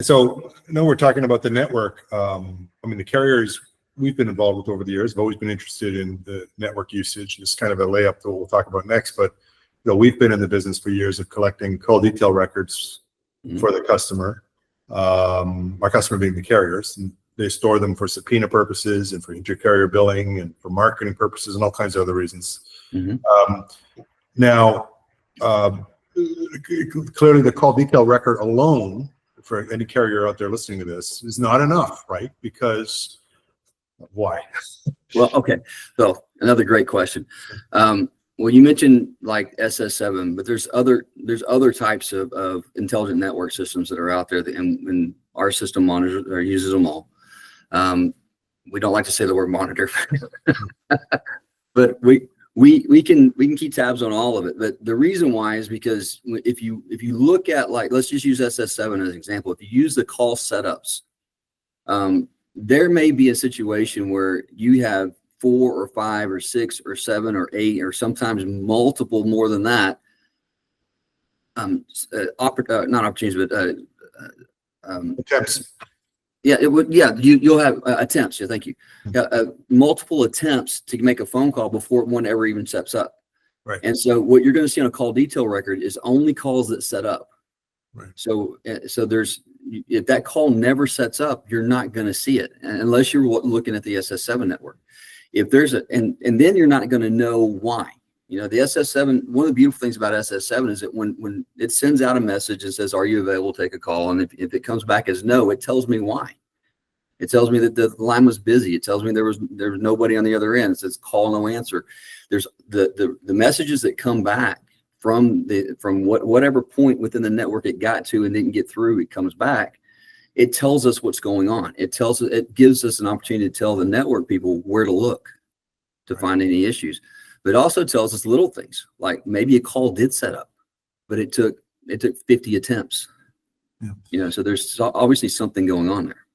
So I know we're talking about the network. I mean, the carriers we've been involved with over the years have always been interested in the network usage. It's kind of a layup to what we'll talk about next, but we've been in the business for years of collecting call detail records for the customer. Our customer being the carriers, and they store them for subpoena purposes and for inter-carrier billing and for marketing purposes and all kinds of other reasons. Now, clearly the call detail record alone for any carrier out there listening to this is not enough, right? Because why? Well, okay. So another great question. Well, you mentioned like SS7, but there's other types of intelligent network systems that are out there, and our system monitors or uses them all. We don't like to say the word monitor, but we can keep tabs on all of it. But the reason why is because if you look at, like, let's just use SS7 as an example. If you use the call setups, there may be a situation where you have 4 or 5 or 6 or 7 or 8 or sometimes multiple more than that. Not opportunities, but Attempts. Yeah, it would. Yeah, you'll have attempts. Yeah, thank you. Multiple attempts to make a phone call before one ever even steps up. Right. And so what you're going to see on a call detail record is only calls that set up. Right. So if that call never sets up, you're not going to see it unless you're looking at the SS7 network. If there's and then you're not going to know why. The SS7, one of the beautiful things about SS7 is that when it sends out a message and says, "Are you available to take a call?" And if it comes back as no, it tells me why. It tells me that the line was busy. It tells me there was nobody on the other end. It says call no answer. There's the messages that come back from whatever point within the network it got to and didn't get through, it comes back. It tells us what's going on. It gives us an opportunity to tell the network people where to look to find any issues. But it also tells us little things, like maybe a call did set up, but it took 50 attempts. Yeah. So there's obviously something going on there.